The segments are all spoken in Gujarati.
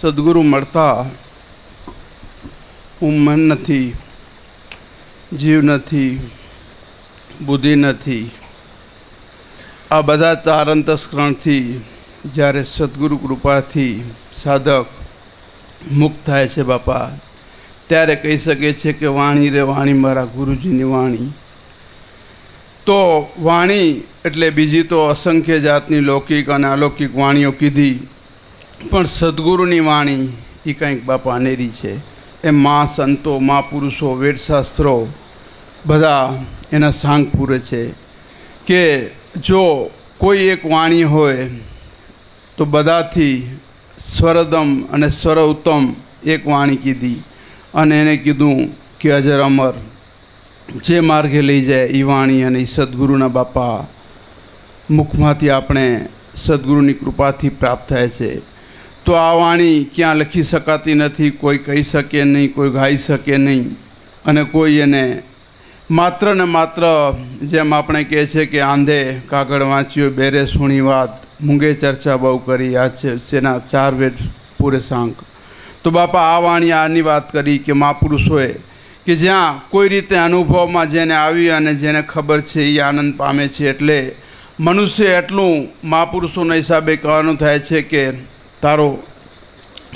સદગુરુ મળતા હું મન નથી, જીવ નથી, બુદ્ધિ નથી, આ બધા ચાર અંતસ્કરણથી જ્યારે સદગુરુ કૃપાથી સાધક મુક્ત થાય છે બાપા, ત્યારે કહી શકે છે કે વાણી રે વાણી મારા ગુરુજીની વાણી. તો વાણી એટલે બીજી તો અસંખ્ય જાતની લૌકિક અને અલૌકિક વાણીઓ કીધી, પણ સદગુરુની વાણી એ કંઈક બાપા અનેરી છે. એ મા સંતો, મા પુરુષો, વેદશાસ્ત્રો બધા એના સાંગ પૂરે છે કે જો કોઈ એક વાણી હોય તો બધાથી સ્વરદમ અને સ્વરઉત્તમ એક વાણી કીધી, અને એને કીધું કે અજર અમર જે માર્ગે લઈ જાય એ વાણી. અને એ સદગુરુના બાપા મુખમાંથી આપણે સદગુરુની કૃપાથી પ્રાપ્ત થાય છે. તો આ વાણી ક્યાં લખી શકાતી નથી, કોઈ કહી શકે નહીં, કોઈ ગાઈ શકે નહીં, અને કોઈ એને માત્ર ને માત્ર જેમ આપણે કહે છે કે આંધે કાગળ વાંચ્યો, બેરે સુણી વાત, મૂંગે ચર્ચા બહુ કરી, આ છે સેના ચાર વેદ પૂરે સાંક. તો બાપા આ વાણી આની વાત કરી કે મહાપુરુષોએ કે જ્યાં કોઈ રીતે અનુભવમાં જેને આવી અને જેને ખબર છે એ આનંદ પામે છે. એટલે મનુષ્ય એટલું મહાપુરુષોના હિસાબે કહેવાનું થાય છે કે તારો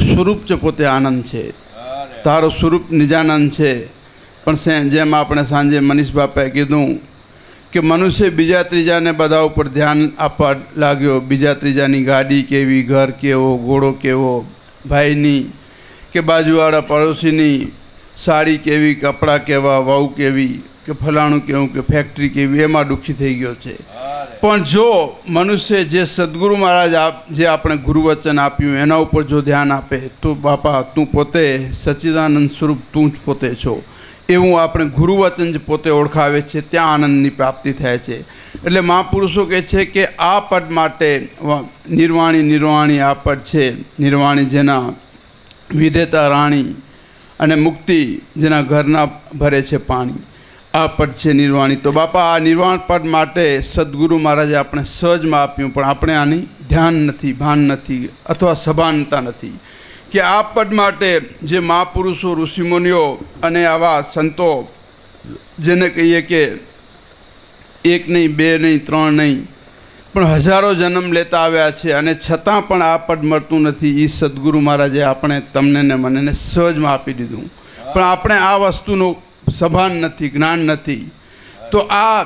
સ્વરૂપ જ પોતે આનંદ છે, તારો સ્વરૂપ નિજાનંદ છે. પણ જેમ આપણે સાંજે મનીષ બાપાએ કીધું કે મનુષ્ય બીજા ત્રીજાને બધા ઉપર ધ્યાન આપવા લાગ્યો, બીજા ત્રીજાની ગાડી કેવી, ઘર કેવો, ઘોડો કેવો, ભાઈની કે બાજુવાળા પડોશીની સાડી કેવી, કપડાં કેવા, વહુ કેવી, કે ફલાણું કેવું, કે ફેક્ટરી કેવી, એમાં દુઃખી થઈ ગયો છે. પણ જો મનુષ્ય જે સદગુરુ મહારાજ જે આપણે ગુરુવચન આપ્યું એના ઉપર જો ધ્યાન આપે તો બાપા તું પોતે સચ્ચિદાનંદ સ્વરૂપ તું જ પોતે છો એવું આપણે ગુરુવચન જ પોતે ઓળખાવે છે, ત્યાં આનંદની પ્રાપ્તિ થાય છે. એટલે મહાપુરુષો કહે છે કે આ પદ માટે નિર્વાણી નિર્વાણી આ પદ છે. નિર્વાણી જેના વિધેતા રાણી, અને મુક્તિ જેના ઘરના ભરે છે પાણી, આ પદ છે નિર્વાણી. તો બાપા આ નિર્વાણ પદ માટે સદગુરુ મહારાજે આપણે સહજમાં આપ્યું, પણ આપણે આની ધ્યાન નથી, ભાન નથી, અથવા સભાનતા નથી કે આ પદ માટે જે મહાપુરુષો, ઋષિમુનિઓ અને આવા સંતો જેને કહીએ કે એક નહીં, બે નહીં, ત્રણ નહીં, પણ હજારો જન્મ લેતા આવ્યા છે, અને છતાં પણ આ પદ મળતું નથી. એ સદગુરુ મહારાજે આપણે તમને ને મને સહજમાં આપી દીધું, પણ આપણે આ વસ્તુનું સભાન નથી, જ્ઞાન નથી. તો આ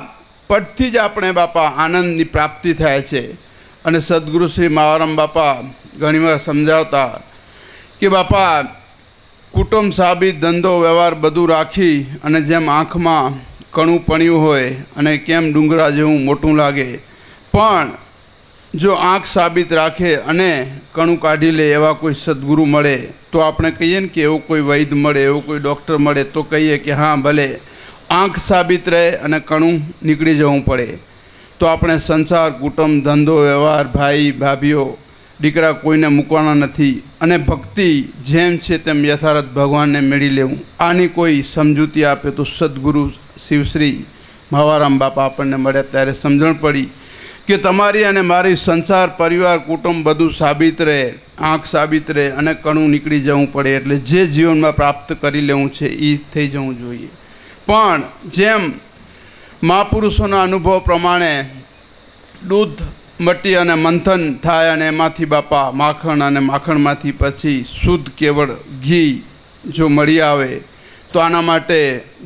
પદથી જ આપણે બાપા આનંદની પ્રાપ્તિ થાય છે. અને સદગુરુ શ્રી મહારામ બાપા ઘણીવાર સમજાવતા કે બાપા કુટુંબ સાબિત ધંધો વ્યવહાર બધું રાખી અને જેમ આંખમાં કણું પણ્યું હોય અને કેમ ડુંગરા જેવું મોટું લાગે, પણ જો આંખ સાબિત રાખે અને કણું કાઢી લે એવા કોઈ સદગુરુ મળે તો આપણે કહીએ ને કે એવું કોઈ વૈદ મળે, એવું કોઈ ડૉક્ટર મળે તો કહીએ કે હા ભલે આંખ સાબિત રહે અને કણું નીકળી જવું પડે. તો આપણે સંસાર, કુટુંબ, ધંધો, વ્યવહાર, ભાઈ ભાભીઓ, દીકરા કોઈને મૂકવાના નથી, અને ભક્તિ જેમ છે તેમ યથાર્થ ભગવાનને મેળવી લેવું. આની કોઈ સમજૂતી આપે તો સદગુરુ શિવશ્રી મહારામ બાપા આપણને મળ્યા ત્યારે સમજણ પડી કે તમારી અને મારી સંસાર, પરિવાર, કુટુંબ બધું સાબિત રહે, આંખ સાબિત રહે અને કણું નીકળી જવું પડે. એટલે જે જીવનમાં પ્રાપ્ત કરી લેવું છે એ થઈ જવું જોઈએ. પણ જેમ મહાપુરુષોના અનુભવ પ્રમાણે દૂધ મટી અને મંથન થાય અને એમાંથી બાપા માખણ, અને માખણમાંથી પછી શુદ્ધ કેવળ ઘી જો મળી આવે તો આના માટે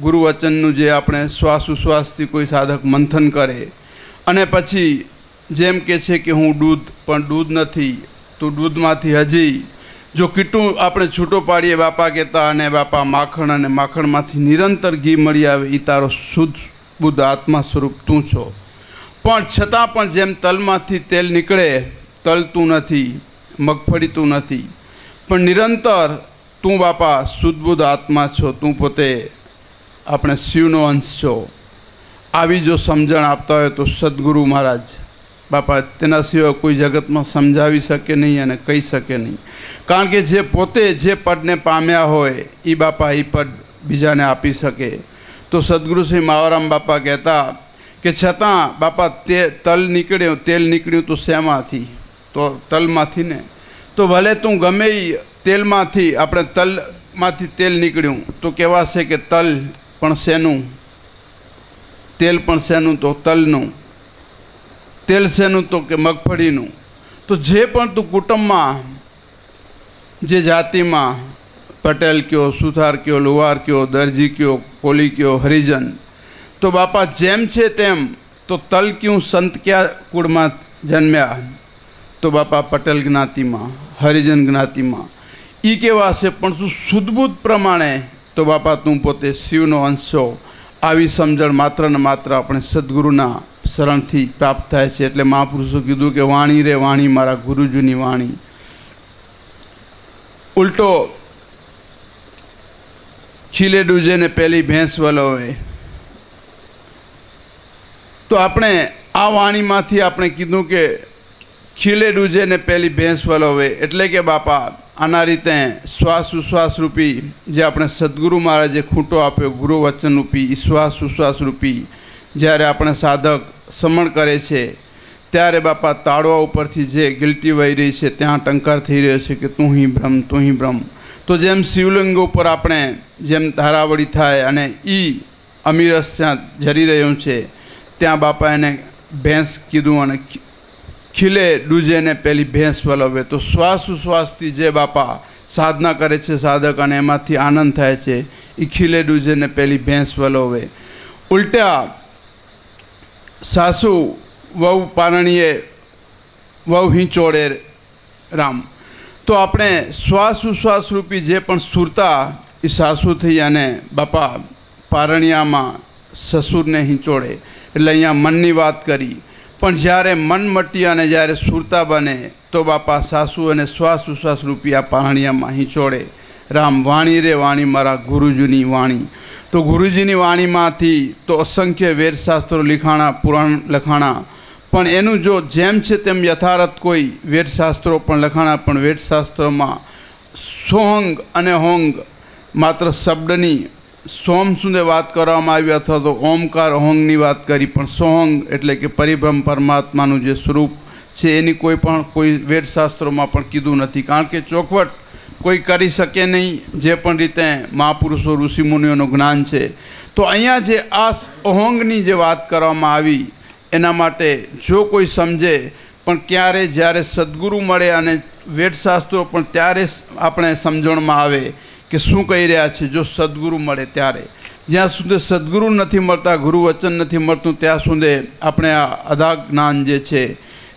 ગુરુવચનનું જે આપણે શ્વાસ ઉશ્વાસથી કોઈ સાધક મંથન કરે અને પછી જેમ કે છે કે હું દૂધ, પણ દૂધ નથી, તો દૂધમાંથી હજી જો કીટું આપણે છૂટો પાડીએ બાપા કહેતા, અને બાપા માખણ, અને માખણમાંથી નિરંતર ઘી મળી આવે, એ તારો શુદ્ધ બુદ્ધ આત્મા સ્વરૂપ તું છો. પણ છતાં પણ જેમ તલમાંથી તેલ નીકળે, તલ તું નથી, મગફળી તું નથી, પણ નિરંતર તું બાપા શુદ્ધ બુદ્ધ આત્મા છો, તું પોતે આપણે શિવનો અંશ છો. આવી જો સમજણ આપતા હોય તો સદગુરુ મહારાજ બાપા તેના સિવાય કોઈ જગતમાં સમજાવી શકે નહીં અને કહી શકે નહીં. કારણ કે જે પોતે જે પદને પામ્યા હોય એ બાપા એ પદ બીજાને આપી શકે. તો સદગુરુ શ્રી મહારામ બાપા કહેતા કે છતાં બાપા તેલ નીકળ્યું તો શેમાંથી? તો તલમાંથી ને. તો ભલે તું ગમે તેલમાંથી આપણે તલમાંથી તેલ નીકળ્યું તો કહેવાશે કે તલ પણ શેનું, તેલ પણ શેનું, તો તલનું. તેલ શેનું, તો કે મગફળીનું. તો જે પણ તું કુટુંબમાં, જે જાતિમાં, પટેલ કયો, સુથાર કયો, લુહાર કયો, દરજી કયો, કોલી કયો, હરિજન, તો બાપા જેમ છે તેમ. તો તલ ક્યું, સંત ક્યાં કુળમાં જન્મ્યા, તો બાપા પટેલ જ્ઞાતિમાં, હરિજન જ્ઞાતિમાં. એ કેવા છે પણ તું શુદ્ધબુદ્ધ પ્રમાણે, તો બાપા તું પોતે શિવનો અંશ છો. આવી સમજણ માત્ર ને માત્ર આપણે સદગુરુના શરણથી પ્રાપ્ત થાય છે. એટલે મહાપુરુષો કીધું કે વાણી રે વાણી મારા ગુરુજીની વાણી. ઉલટો ખીલે ડૂજે ને પેલી ભેંસ વલોવે. તો આપણે આ વાણીમાંથી આપણે કીધું કે ખીલે ડૂજે ને પેલી ભેંસ વલોવે, એટલે કે બાપા આના રીતે શ્વાસ ઉશ્વાસ રૂપી જે આપણે સદગુરુ મહારાજે ખૂંટો આપ્યો, ગુરુ વચન રૂપી શ્વાસ ઉશ્વાસ રૂપી જ્યારે આપણે સાધક સમણ કરે છે ત્યારે બાપા તાળવા ઉપરથી જે ગિલટી વહી રહી છે ત્યાં ટંકાર થઈ રહ્યો છે કે તું હિ બ્રહ્મ, તું હિ બ્રહ્મ. તો જેમ શિવલિંગ ઉપર આપણે જેમ ધારાવળી થાય અને અમીરસ ત્યાં જરી રહ્યું છે ત્યાં બાપા એને ભેંસ કીધું અને ખીલે ડૂજે ને પેલી ભેંસ વલવે. તો શ્વાસ ઉશ્વાસથી જે બાપા સાધના કરે છે સાધક અને એમાંથી આનંદ થાય છે એ ખીલે ડૂજે ને પેલી ભેંસ વલવે. ઉલટા સાસુ વહુ પારણીએ વહુ હિંચોડે રામ. તો આપણે શ્વાસ ઉશ્વાસ રૂપી જે પણ સુરતા એ સાસુ થઈ અને બાપા પારણિયામાં સસુરને હિંચોડે. એટલે અહીંયા મનની વાત કરી. પણ જ્યારે મન મટી અને જ્યારે સુરતા બને તો બાપા સાસુ અને શ્વાસ ઉશ્વાસ રૂપી આ પારણિયામાં હિંચોડે રામ. વાણી રે વાણી મારા ગુરુજીની વાણી. તો ગુરુજીની વાણીમાંથી તો અસંખ્ય વેદશાસ્ત્રો લખાણા, પુરાણ લખાણા. પણ એનું જો જેમ છે તેમ યથાર્થ કોઈ વેદશાસ્ત્રો પણ લખાણા, પણ વેદશાસ્ત્રોમાં સોહંગ અને હોંગ માત્ર શબ્દની સોમ સુધી વાત કરવામાં આવી અથવા તો ઓમકાર હોંગની વાત કરી. પણ સોહંગ એટલે કે પરિબ્રહ્મ પરમાત્માનું જે સ્વરૂપ છે એની કોઈ વેદશાસ્ત્રોમાં પણ કીધું નથી. કારણ કે ચોખવટ કોઈ કરી શકે નહીં જે પણ રીતે મહાપુરુષો ઋષિમુનિઓનું જ્ઞાન છે. તો અહીંયા જે આ અહોંગની જે વાત કરવામાં આવી એના માટે જો કોઈ સમજે પણ ક્યારે જ્યારે સદગુરુ મળે અને વેદશાસ્ત્રો પણ ત્યારે આપણે સમજણમાં આવે કે શું કહી રહ્યા છે. જો સદગુરુ મળે ત્યારે, જ્યાં સુધી સદગુરુ નથી મળતા, ગુરુ વચન નથી મળતું ત્યાં સુધી આપણે આ અગાધ જ્ઞાન જે છે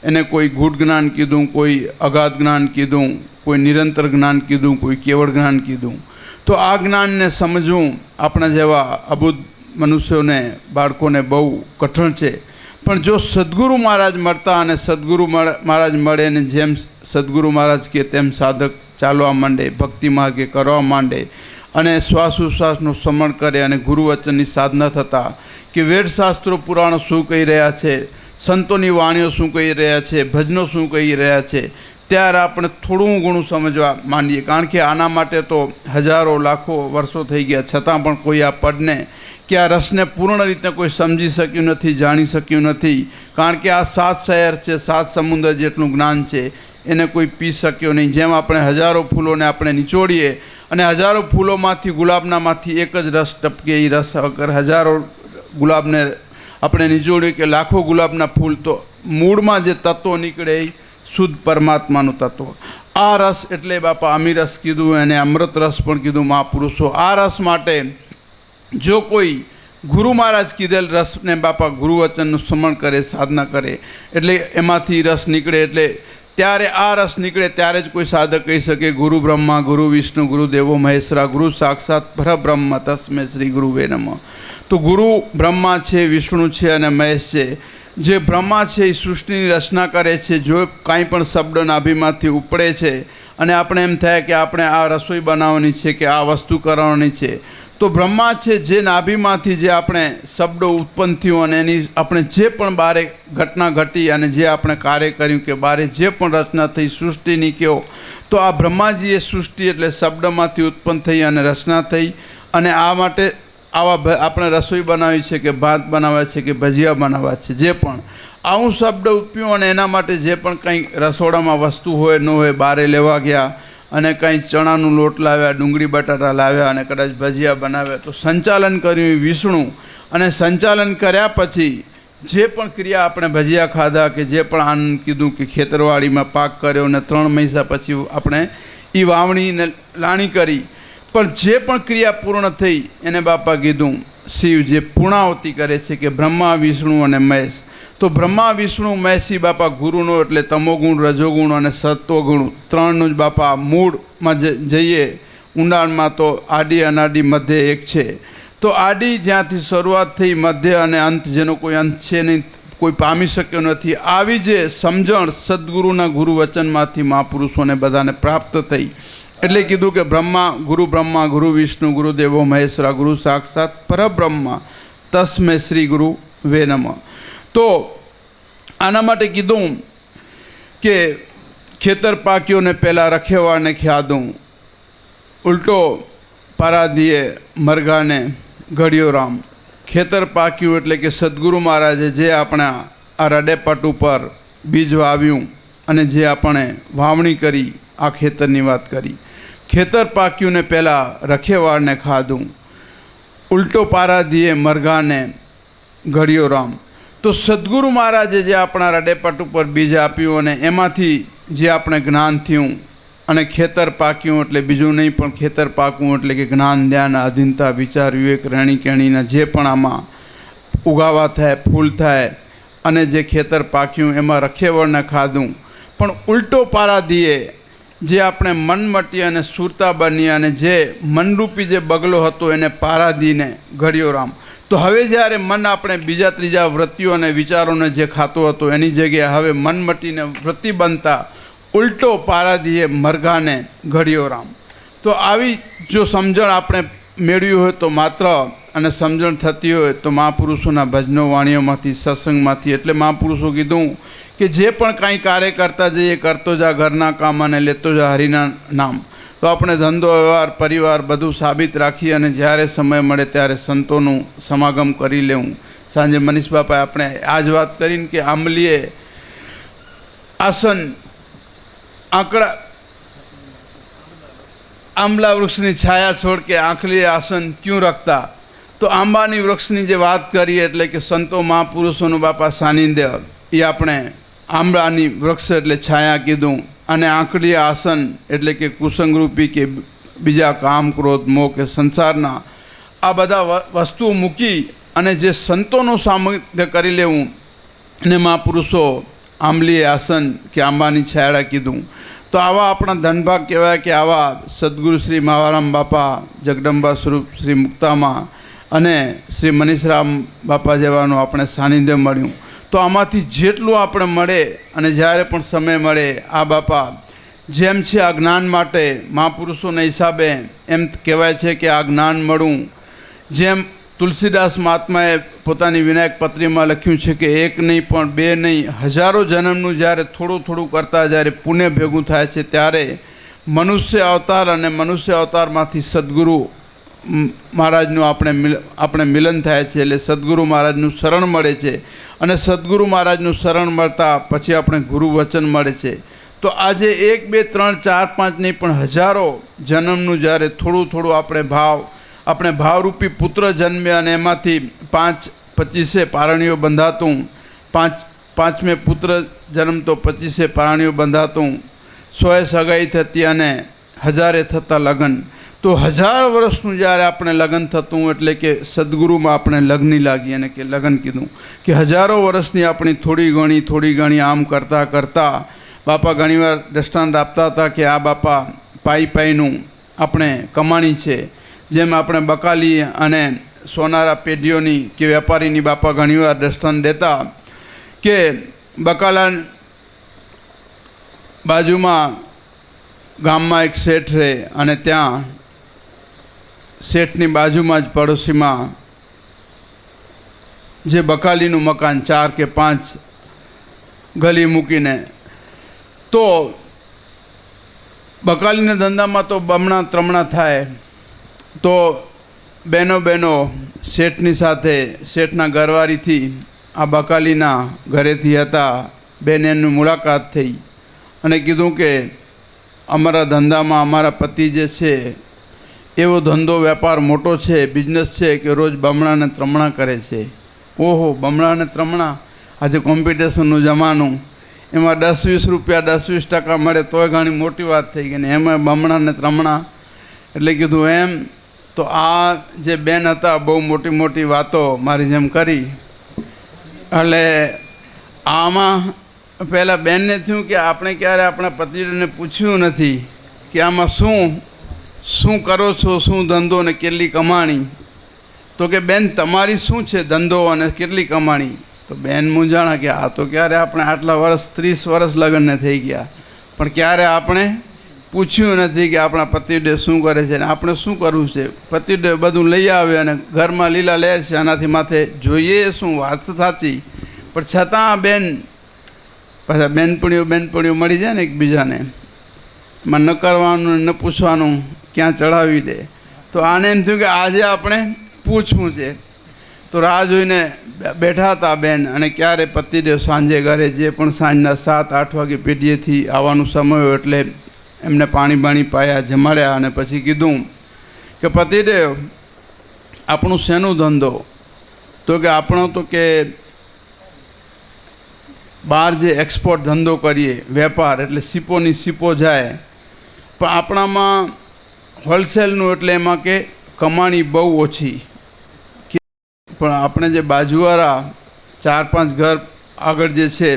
એને કોઈ ગૂઢ જ્ઞાન કીધું, કોઈ અગાધ જ્ઞાન કીધું, કોઈ નિરંતર જ્ઞાન કીધું, કોઈ કેવળ જ્ઞાન કીધું. તો આ જ્ઞાનને સમજવું આપણા જેવા અબુદ્ધ મનુષ્યોને, બાળકોને બહુ કઠણ છે. પણ જો સદગુરુ મહારાજ મળતા અને સદગુરુ મહારાજ મળે ને જેમ સદગુરુ મહારાજ કે તેમ સાધક ચાલવા માંડે, ભક્તિ માર્ગે કરવા માંડે અને શ્વાસ ઉશ્વાસનું સમરણ કરે અને ગુરુ વચનની સાધના થતાં કે વેદશાસ્ત્રો પુરાણો શું કહી રહ્યા છે, સંતોની વાણીઓ શું કહી રહ્યા છે, ભજનો શું કહી રહ્યા છે, ત્યારે આપણે થોડું ઘણું સમજવા માંડીએ. કારણ કે આના માટે તો હજારો લાખો વર્ષો થઈ ગયા છતાં પણ કોઈ આ પદને કે આ રસને પૂર્ણ રીતે કોઈ સમજી શક્યું નથી, જાણી શક્યું નથી. કારણ કે આ 7 શહેર છે, 7 સમુદ્ર જેટલું જ્ઞાન છે એને કોઈ પી શક્યો નહીં. જેમ આપણે હજારો ફૂલોને આપણે નિચોડીએ અને હજારો ફૂલોમાંથી ગુલાબનામાંથી એક જ રસ ટપકે, એ રસ વગર હજારો ગુલાબને આપણે નિચોડીએ કે લાખો ગુલાબના ફૂલ, તો મૂળમાં જે તત્વો નીકળે એ શુદ્ધ પરમાત્માનું તત્વ. આ રસ એટલે બાપા અમીરસ કીધું, એને અમૃત રસ પણ કીધું મહાપુરુષો. આ રસ માટે જો કોઈ ગુરુ મહારાજ કીધેલ રસને બાપા ગુરુ વચનનું સ્મરણ કરે, સાધના કરે એટલે એમાંથી રસ નીકળે. એટલે ત્યારે આ રસ નીકળે ત્યારે જ કોઈ સાધક કહી શકે ગુરુ બ્રહ્મા ગુરુ વિષ્ણુ ગુરુ દેવો મહેશ્વરા ગુરુ સાક્ષાત પરબ્રહ્મ તસ્મે શ્રી ગુરુવે નમઃ. તો ગુરુ બ્રહ્મા છે, વિષ્ણુ છે અને મહેશ છે. જે બ્રહ્મા છે એ સૃષ્ટિની રચના કરે છે. જો કાંઈ પણ શબ્દ નાભીમાંથી ઉપડે છે અને આપણે એમ થાય કે આપણે આ રસોઈ બનાવવાની છે કે આ વસ્તુ કરવાની છે, તો બ્રહ્મા છે જે નાભીમાંથી જે આપણે શબ્દો ઉત્પન્ન થયું અને એની આપણે જે પણ બારે ઘટના ઘટી અને જે આપણે કાર્ય કર્યું કે બારે જે પણ રચના થઈ સૃષ્ટિની કહો, તો આ બ્રહ્માજી એ સૃષ્ટિ એટલે શબ્દમાંથી ઉત્પન્ન થઈ અને રચના થઈ. અને આ માટે આવા આપણે રસોઈ બનાવી છે કે ભાત બનાવ્યા છે કે ભજીયા બનાવ્યા છે, જે પણ આવું શબ્દ ઉત્પ્યું અને એના માટે જે પણ કંઈ રસોડામાં વસ્તુ હોય ન હોય બારે લેવા ગયા અને કંઈ ચણાનું લોટ લાવ્યા, ડુંગળી બટાટા લાવ્યા અને કદાચ ભજીયા બનાવ્યા. તો સંચાલન કર્યું વિષ્ણુ, અને સંચાલન કર્યા પછી જે પણ ક્રિયા આપણે ભજીયા ખાધા કે જે પણ આનંદ કીધું કે ખેતરવાડીમાં પાક કર્યો અને 3 મહિના પછી આપણે એ વાવણીને લાણી કરી, પણ જે પણ ક્રિયા પૂર્ણ થઈ એને બાપા કીધું શિવ જે પૂર્ણાવતી કરે છે કે બ્રહ્મા વિષ્ણુ અને મહેશ. તો બ્રહ્મા વિષ્ણુ મહેશી બાપા ગુરુનો એટલે તમોગુણ, રજોગુણ અને સત્વગુણ ત્રણનું જ બાપા મૂળમાં જઈએ ઊંડાણમાં તો આદિ અનાદિ મધ્ય એક છે. તો આદિ જ્યાંથી શરૂઆત થઈ, મધ્ય અને અંત જેનો કોઈ અંત છે નહીં, કોઈ પામી શક્યો નથી, આવી જે સમજણ સદગુરુના ગુરુ વચનમાંથી મહાપુરુષોને બધાને પ્રાપ્ત થઈ. એટલે કીધું કે બ્રહ્મા ગુરુ વિષ્ણુ ગુરુદેવો મહેશ્વરા ગુરુ સાક્ષાત પરબ્રહ્મ તસ્મે શ્રી ગુરુ વે નમઃ. તો આના માટે કીધું કે ખેતર પાક્યોને પહેલાં રખેવાને ખ્યાદું, ઉલટો પારાધીએ મરઘાને ઘડ્યો રામ. ખેતર પાક્યું એટલે કે સદગુરુ મહારાજે જે આપણા આ રડેપટ ઉપર બીજ વાવ્યું અને જે આપણે વાવણી કરી, આ ખેતરની વાત કરી. ખેતર પાક્યું ને પહેલાં રખેવાળને ખાધું, ઉલટો પારાધીએ મરઘાને ઘડ્યો રામ. તો સદગુરુ મહારાજે જે આપણા રડેપટ ઉપર બીજ આપ્યું અને એમાંથી જે આપણે જ્ઞાન થયું અને ખેતર પાક્યું એટલે બીજું નહીં પણ ખેતર પાકવું એટલે કે જ્ઞાન, ધ્યાન, આધીનતા, વિચાર, વિવેક, રહેણી કહેણીના જે પણ આમાં ઉગાવા થાય, ફૂલ થાય અને જે ખેતર પાક્યું એમાં રખેવળને ખાધું. પણ ઉલટો પારાધીએ જે આપણે મન મટી અને સુરતા બની અને જે મનરૂપી જે બગલો હતો એને પારાધીને ઘડ્યો રામ. તો હવે જ્યારે મન આપણે બીજા ત્રીજા વૃત્તિઓ અને વિચારોને જે ખાતો હતો એની જગ્યાએ હવે મન મટીને વૃત્તિ બનતા ઉલટો પારાધીએ મરઘાને ઘડ્યો રામ. તો આવી જો સમજણ આપણે મેળવી હોય તો માત્ર અને સમજણ થતી હોય તો મહાપુરુષોના ભજનો વાણીઓમાંથી, સત્સંગમાંથી. એટલે મહાપુરુષો કીધું કે જે પણ કાંઈ કાર્ય કરતા જઈએ, કરતો જા ઘરના કામ અને લેતો જા હરિના નામ. તો આપણે ધંધો, વ્યવહાર, પરિવાર બધું સાબિત રાખી અને જ્યારે સમય મળે ત્યારે સંતોનું સમાગમ કરી લેવું. સાંજે મનીષ બાપાએ આપણે આ જ વાત કરીને કે આંબલીએ આસન આંબલા વૃક્ષની છાયા છોડ કે આંખલી આસન ક્યું રખતા. તો આંબાની વૃક્ષની જે વાત કરી એટલે કે સંતો મહાપુરુષોનું બાપા સાનિધ્ય, એ આપણે આંબલાની વૃક્ષ એટલે છાયા કીધું, અને આંકડી આસન એટલે કે કુસંગરૂપી કે બીજા કામ, ક્રોધ, મોહ કે સંસારના આ બધા વસ્તુઓ મૂકી અને જે સંતોનું સામર્થ્ય કરી લેવું અને મહાપુરુષો આંબલી આસન કે આંબાની છાયા કીધું. તો આવા આપણા ધનભાગ કહેવાય કે આવા સદગુરુ શ્રી મહારામ બાપા, જગદંબા સ્વરૂપ શ્રી મુક્તામાં અને શ્રી મનીષરામ બાપા જેવાનું આપણે સાનિધ્ય મળ્યું. તો આમાંથી જેટલું આપણે મળે અને જ્યારે પણ સમય મળે આ બાપા જેમ છે આ જ્ઞાન માટે મહાપુરુષોના હિસાબે એમ કહેવાય છે કે આ જ્ઞાન મળવું, જેમ તુલસીદાસ મહાત્માએ પોતાની વિનાયક પત્રીમાં લખ્યું છે કે એક નહીં પણ બે નહીં, હજારો જન્મનું જ્યારે થોડું થોડું કરતાં જ્યારે પુણ્ય ભેગું થાય છે ત્યારે મનુષ્ય અવતાર અને મનુષ્ય અવતારમાંથી સદગુરુ મહારાજનું આપણે મિલન થાય છે. એટલે સદગુરુ મહારાજનું શરણ મળે છે અને સદગુરુ મહારાજનું શરણ મળતા પછી આપણે ગુરુ વચન મળે છે. તો આજે 1, 2, 3, 4, 5 નહીં પણ હજારો જન્મનું જ્યારે થોડું થોડું આપણે ભાવરૂપી પુત્ર જન્મે અને એમાંથી 5, 25 પારણીઓ બંધાતું, 5મે પુત્ર જન્મતો 25 પારણીઓ બંધાતું, 100 સગાઈ થતી અને 1000 થતા લગ્ન. તો 1000 વર્ષનું જ્યારે આપણે લગ્ન થતું એટલે કે સદગુરુમાં આપણે લગ્ની લાગી અને કે લગ્ન કીધું કે હજારો વર્ષની આપણી થોડી ઘણી આમ કરતાં કરતાં બાપા ઘણીવાર દ્રષ્ટાંત આપતા હતા કે આ બાપા પાઈનું આપણે કમાણી છે. જેમ આપણે બકાલી અને સોનારા પેઢીઓની કે વેપારીની બાપા ઘણીવાર દ્રષ્ટાંત દેતા કે બકાલા બાજુમાં ગામમાં એક શેઠ રહે અને ત્યાં શેઠની બાજુમાં જ પડોશીમાં જે બકાલીનું મકાન 4 કે 5 ગલી મૂકીને, તો બકાલીના ધંધામાં તો બમણા ત્રમણા થાય. તો બહેનો શેઠની સાથે શેઠના ઘરવાળીથી આ બકાલીના ઘરેથી હતા બેનની મુલાકાત થઈ અને કીધું કે અમારા ધંધામાં અમારા પતિ જે છે એવો ધંધો વેપાર મોટો છે, બિઝનેસ છે કે રોજ બમણાને ત્રમણા કરે છે. ઓહો, બમણાને ત્રમણા! આજે કોમ્પિટિશનનું જમાનું, એમાં 10-20 રૂપિયા 10-20% મળે તોય ઘણી મોટી વાત થઈ ગઈ ને એમાં બમણાને ત્રમણા. એટલે કીધું એમ તો આ જે બેન હતા બહુ મોટી મોટી વાતો મારી જેમ કરી. એટલે આમાં પહેલાં બેનને થયું કે આપણે ક્યારે આપણા પતિને પૂછ્યું નથી કે આમાં શું કરો છો, શું ધંધો ને કેટલી કમાણી. તો કે બેન તમારી શું છે ધંધો અને કેટલી કમાણી? તો બેન મૂંઝાણા કે આ તો ક્યારે આપણે આટલા વર્ષ 30 વર્ષ લગ્નને થઈ ગયા પણ ક્યારે આપણે પૂછ્યું નથી કે આપણા પતિદેવ શું કરે છે ને આપણે શું કરવું છે. પતિદેવ બધું લઈ આવે અને ઘરમાં લીલા લહેર છે, આનાથી માથે જોઈએ શું? વાત સાચી, પણ છતાં બેન પાછા બેનપણીઓ મળી જાય ને એકબીજાને, એમાં ન કરવાનું ન પૂછવાનું ક્યાં ચડાવી દે. તો આને એમ થયું કે આજે આપણે પૂછવું છે. તો રાહ જોઈને બેઠા હતા બેન અને ક્યારે પતિદેવ સાંજે ઘરે જે પણ સાંજના 7-8 વાગે પેઢીએથી આવવાનું સમય હોય એટલે એમને પાણી બાણી પાયા, જમાડ્યા અને પછી કીધું કે પતિદેવ આપણું શેનું ધંધો? તો કે આપણો તો કે બહાર જે એક્સપોર્ટ ધંધો કરીએ, વેપાર એટલે સીપોની સીપો જાય, પણ આપણામાં હોલસેલનું એટલે એમાં કે કમાણી બહુ ઓછી. પણ આપણે જે બાજુવાળા 4-5 ઘર આગળ જે છે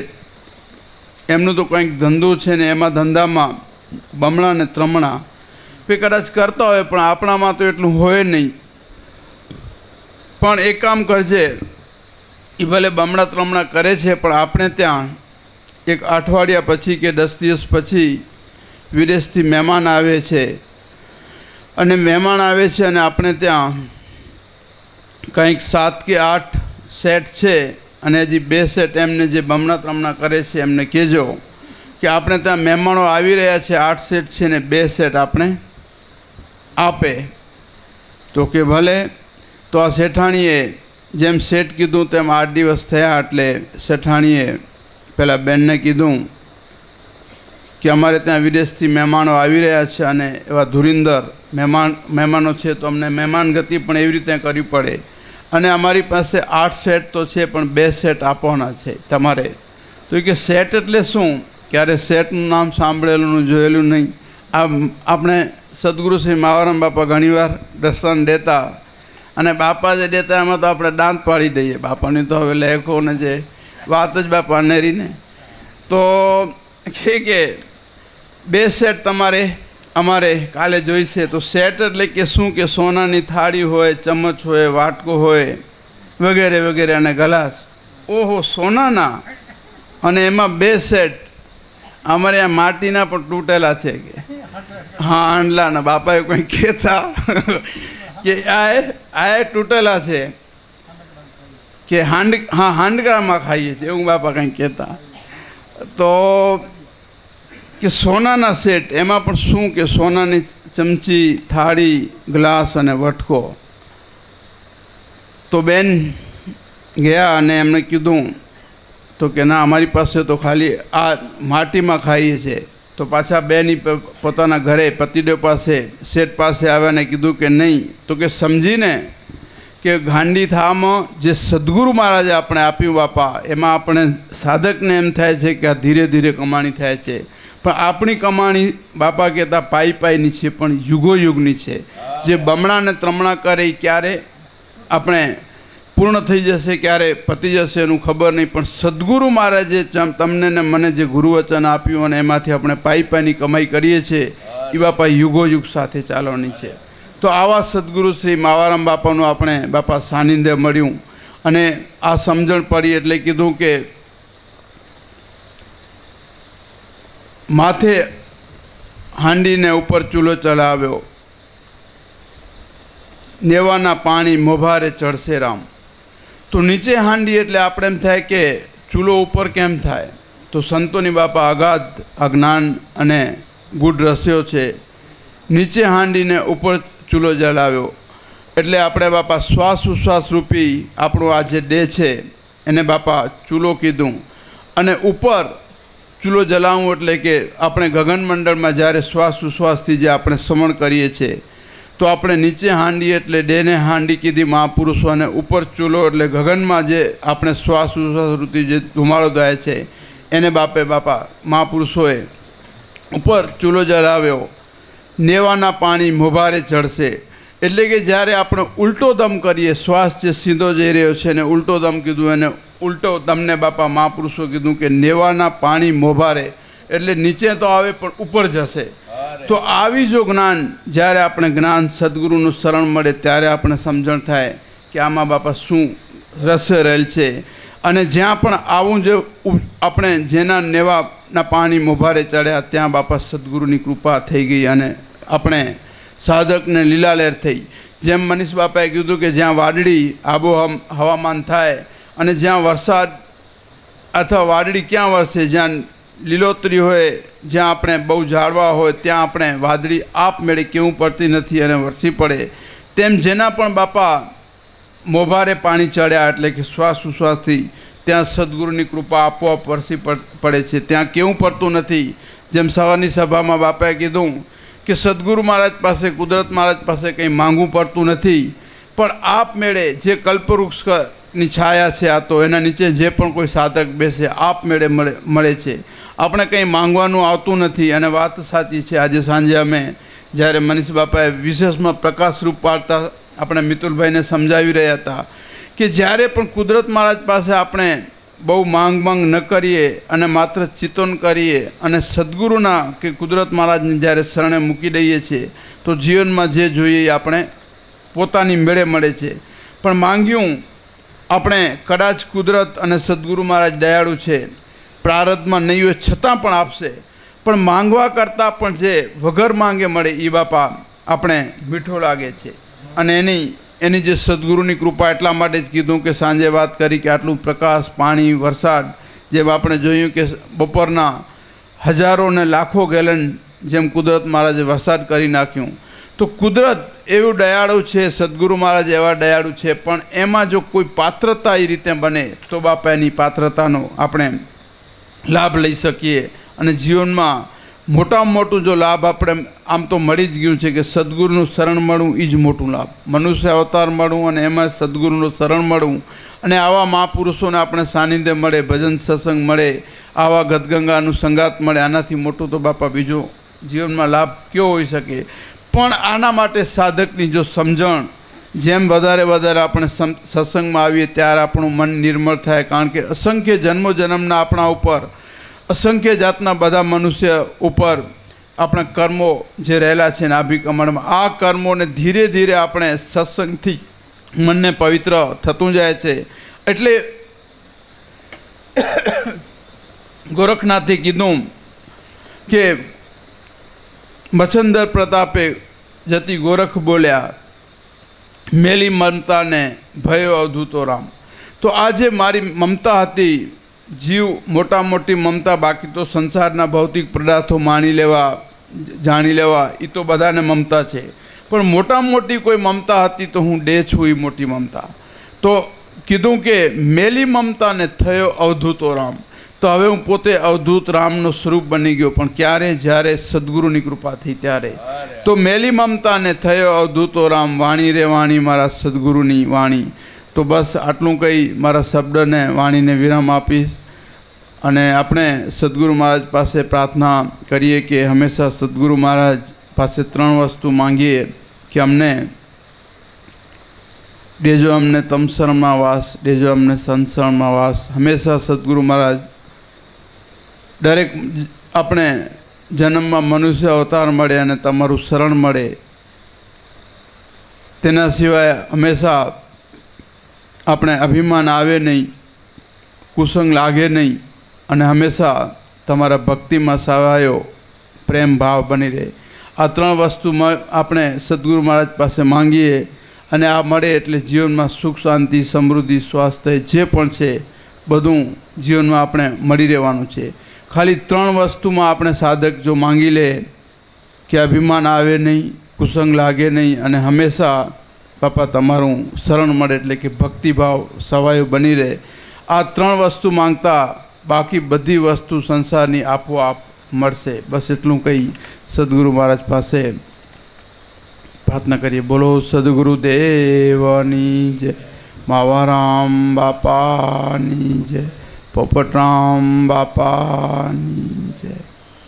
એમનું તો કંઈક ધંધો છે ને એમાં ધંધામાં બમણા ને ત્રમણા એ કદાચ કરતા હોય પણ આપણામાં તો એટલું હોય નહીં. પણ એક કામ કરજે, એ ભલે બમણા ત્રમણા કરે છે પણ આપણે ત્યાં એક અઠવાડિયા પછી કે 10 દિવસ પછી વિદેશથી મહેમાન આવે છે અને આપણે ત્યાં કંઈક 7 કે 8 સેટ છે અને હજી 2 સેટ એમને જે બમણા ત્રમણા કરે છે એમને કહેજો કે આપણે ત્યાં મહેમાનો આવી રહ્યા છે, 8 સેટ છે ને 2 સેટ આપણે આપે. તો કે ભલે. તો આ શેઠાણીએ જેમ સેટ કીધું તેમ 8 દિવસ થયા એટલે શેઠાણીએ પેલા બેનને કીધું કે અમારે ત્યાં વિદેશથી મહેમાનો આવી રહ્યા છે અને એવા ધુરીંદર મહેમાનો છે તો અમને મહેમાન ગતિ પણ એવી રીતે કરવી પડે અને અમારી પાસે 8 સેટ તો છે પણ 2 સેટ આપવાના છે તમારે. તો કે સેટ એટલે શું? ક્યારે સેટનું નામ સાંભળેલું જોયેલું નહીં. આ આપણે સદગુરુ શ્રી માવારામ બાપા ઘણીવાર દર્શન દેતા અને બાપા જે દેતા એમાં તો આપણે દાંત પાડી દઈએ. બાપાની તો હવે લેખોને જે વાત જ બાપા નેરીને તો કે 2 સેટ તમારે અમારે કાલે જોઈશે. તો સેટ એટલે કે શું કે સોનાની થાળી હોય, ચમચ હોય, વાટકો હોય વગેરે વગેરે અને ગ્લાસ. ઓહો, સોનાના! અને એમાં 2 સેટ અમારે આ માટીના પણ તૂટેલા છે કે હા આંડલાના. બાપાએ કંઈ કહેતા કે આ તૂટેલા છે કે હાંડકામાં ખાઈએ છીએ એવું બાપા કંઈ કહેતા. તો કે સોનાના સેટ, એમાં પણ શું કે સોનાની ચમચી, થાળી, ગ્લાસ અને વટકો. તો બેન ગયા અને એમને કીધું તો કે ના અમારી પાસે તો ખાલી આ માટીમાં ખાઈએ છીએ. તો પાછા બેની પોતાના ઘરે પતિદેવ પાસે શેઠ પાસે આવ્યા ને કીધું કે નહીં. તો કે સમજીને કે ગાંડી થામાં જે સદગુરુ મહારાજે આપણે આપ્યું બાપા, એમાં આપણે સાધકને એમ થાય છે કે આ ધીરે ધીરે કમાણી થાય છે પણ આપણી કમાણી બાપા કહેતા પાઈની છે પણ યુગોયુગની છે. જે બમણા ને ત્રમણા કરે ક્યારે આપણે પૂર્ણ થઈ જશે, ક્યારે પતી જશે એનું ખબર નહીં. પણ સદગુરુ મહારાજે તમને ને મને જે ગુરુવચન આપ્યું અને એમાંથી આપણે પાઈની કમાઈ કરીએ છીએ એ બાપા યુગોયુગ સાથે ચાલવાની છે. તો આવા સદગુરુ શ્રી માવારામ બાપાનું આપણે બાપા સાનિધ્ય મળ્યું અને આ સમજણ પડી એટલે કીધું કે માથે હાંડીને ઉપર ચૂલો ચલાવ્યો, નેવાના પાણી મોભારે ચડશે રામ. તો નીચે હાંડી એટલે આપણે એમ થાય કે ચૂલો ઉપર કેમ થાય? તો સંતોની બાપા અગાધ અજ્ઞાન અને ગુઢ રસ્યો છે. નીચે હાંડીને ઉપર ચૂલો જલાવ્યો એટલે આપણે બાપા શ્વાસ ઉશ્વાસ રૂપી આપણું આ જે દેહ છે એને બાપા ચૂલો કીધું અને ઉપર ચૂલો જલાવવું એટલે કે આપણે ગગનમંડળમાં જ્યારે શ્વાસ ઉશ્વાસથી જે આપણે સમણ કરીએ છીએ તો આપણે નીચે હાંડી એટલે ડેને હાંડી કીધી મહાપુરુષો, અને ઉપર ચૂલો એટલે ગગનમાં જે આપણે શ્વાસ ઉશ્વાસથી જે ધુમાડો થાય છે એને બાપા મહાપુરુષોએ ઉપર ચૂલો જલાવ્યો. નેવાના પાણી મોભારે ચડશે એટલે કે જ્યારે આપણે ઉલટો દમ કરીએ, શ્વાસ જે સીધો જઈ રહ્યો છે એને ઉલટો દમ કીધું, અને ઉલટો દમને બાપા મહાપુરુષો કીધું કે નેવાના પાણી મોભારે એટલે નીચે તો આવે પણ ઉપર જશે. તો આવી જો જ્ઞાન જ્યારે આપણે જ્ઞાન સદગુરુનું શરણ મળે ત્યારે આપણે સમજણ થાય કે આમાં બાપા શું રહસ્ય રહેલ છે. અને જ્યાં પણ આવું જે આપણે જેના નેવાના પાણી મોભારે ચડ્યા ત્યાં બાપા સદગુરુની કૃપા થઈ ગઈ અને આપણે સાધકને લીલાલેર થઈ. જેમ મનીષ બાપાએ કીધું કે જ્યાં વાદળી હવામાન થાય અને જ્યાં વરસાદ અથવા વાદળી ક્યાં વરસે, જ્યાં લીલોતરી હોય, જ્યાં આપણે બહુ ઝાડવા હોય ત્યાં આપણે વાદળી આપમેળે કેવું પડતી નથી અને વરસી પડે. તેમ જેના પણ બાપા મોભારે પાણી ચડ્યા એટલે કે શ્વાસ ઉશ્વાસથી ત્યાં સદગુરુની કૃપા આપોઆપ વરસી પડે છે, ત્યાં કેવું પડતું નથી. જેમ સવારની સભામાં બાપાએ કીધું કે સદગુરુ મહારાજ પાસે, કુદરત મહારાજ પાસે કંઈ માંગવું પડતું નથી, પણ આપમેળે જે કલ્પવૃક્ષની છાયા છે આ તો એના નીચે જે પણ કોઈ સાધક બેસે આપમેળે મળે છે. આપણે કંઈ માંગવાનું આવતું નથી. અને વાત સાચી છે. આજે સાંજે અમે જ્યારે મનીષ બાપાએ વિશેષમાં પ્રકાશરૂપ પાડતા આપણે મિતુલભાઈને સમજાવી રહ્યા હતા કે જ્યારે પણ કુદરત મહારાજ પાસે આપણે બહુ માંગ ન કરીએ અને માત્ર ચિંતન કરીએ અને સદગુરુના કે કુદરત મહારાજને જ્યારે શરણે મૂકી દઈએ છીએ તો જીવનમાં જે જોઈએ એ આપણે પોતાની મેળે મળે છે. પણ માંગ્યું આપણે કદાચ કુદરત અને સદગુરુ મહારાજ દયાળુ છે, પ્રારબ્ધમાં નહીં હોય છતાં પણ આપશે, પણ માંગવા કરતાં પણ જે વગર માંગે મળે એ બાપા આપણે મીઠો લાગે છે. અને એની જે સદગુરુની કૃપા એટલા માટે જ કીધું કે સાંજે વાત કરી કે આટલું પ્રકાશ, પાણી, વરસાદ, જેમ આપણે જોયું કે બપોરના હજારો ને લાખો ગેલન જેમ કુદરત મહારાજે વરસાદ કરી નાખ્યું. તો કુદરત એવું દયાળુ છે, સદગુરુ મહારાજ એવા દયાળુ છે, પણ એમાં જો કોઈ પાત્રતા એ રીતે બને તો બાપા એની પાત્રતાનો આપણે લાભ લઈ શકીએ. અને જીવનમાં મોટામાં મોટું જો લાભ આપણે આમ તો મળી જ ગયું છે કે સદગુરુનું શરણ મળવું એ જ મોટું લાભ. મનુષ્ય અવતાર મળવું અને એમાં સદગુરુનું શરણ મળવું અને આવા મહાપુરુષોને આપણે સાનિધ્ય મળે, ભજન સત્સંગ મળે, આવા ગદગંગાનું સંગાત મળે, આનાથી મોટું તો બાપા બીજો જીવનમાં લાભ કયો હોઈ શકે. પણ આના માટે સાધકની જો સમજણ, જેમ વધારે આપણે સત્સંગમાં આવીએ ત્યારે આપણું મન નિર્મળ થાય. કારણ કે અસંખ્ય જન્મો જન્મના આપણા ઉપર, અસંખ્ય જાતના બધા મનુષ્ય ઉપર આપણા કર્મો જે રહેલા છે નાભી કમળમાં, આ કર્મોને ધીરે ધીરે આપણે સત્સંગથી મનને પવિત્ર થતું જાય છે. એટલે ગોરખનાથે કીધું કે મચ્છંદર પ્રતાપે જતી ગોરખ બોલ્યા, મેલી મમતાને ભયો અવધૂતો રામ. તો આ જે મારી મમતા હતી, જીવ મોટા મોટી મમતા, બાકી તો સંસારના ભૌતિક પદાર્થો માણી લેવા, જાણી લેવા, એ તો બધાને મમતા છે, પણ મોટામાં મોટી કોઈ મમતા હતી તો હું ડે છું એ મોટી મમતા. તો કીધું કે મેલી મમતાને થયો અવધૂતો રામ. તો હવે હું પોતે અવધૂત રામનો સ્વરૂપ બની ગયો, પણ ક્યારે? જ્યારે સદગુરુની કૃપા થઈ ત્યારે. તો મેલી મમતાને થયો અવધૂતો રામ, વાણી રે વાણી મારા સદગુરુની વાણી. તો બસ આટલું કહી મારા શબ્દને, વાણીને વિરામ આપીશ. અને આપણે સદગુરુ મહારાજ પાસે પ્રાર્થના કરીએ કે હંમેશા સદગુરુ મહારાજ પાસે 3 વસ્તુ માંગીએ કે અમને દેજો અમને તમશરણમાં વાસ, દેજો અમને સંશરણમાં વાસ. હંમેશા સદગુરુ મહારાજ દરેક આપણે જન્મમાં મનુષ્ય અવતાર મળે અને તમારું શરણ મળે, તેના સિવાય હંમેશા આપણે અભિમાન આવે નહીં, કુસંગ લાગે નહીં, અને હંમેશા તમારા ભક્તિમાં સવાયો પ્રેમ ભાવ બની રહે. આ 3 વસ્તુમાં આપણે સદગુરુ મહારાજ પાસે માંગીએ અને આ મળે એટલે જીવનમાં સુખ, શાંતિ, સમૃદ્ધિ, સ્વાસ્થ્ય જે પણ છે બધું જીવનમાં આપણે મળી રહેવાનું છે. ખાલી 3 વસ્તુમાં આપણે સાધક જો માંગી લે કે અભિમાન આવે નહીં, કુસંગ લાગે નહીં, અને હંમેશા બાપા તમારું શરણ મળે એટલે કે ભક્તિભાવ સવાયો બની રહે. આ 3 વસ્તુ માંગતા બાકી બધી વસ્તુ સંસારની આપોઆપ મળશે. બસ એટલું કહી સદગુરુ મહારાજ પાસે પ્રાર્થના કરીએ. બોલો સદગુરુદેવની જય, માવારામ બાપાની જય, પોપટરામ બાપાની જય.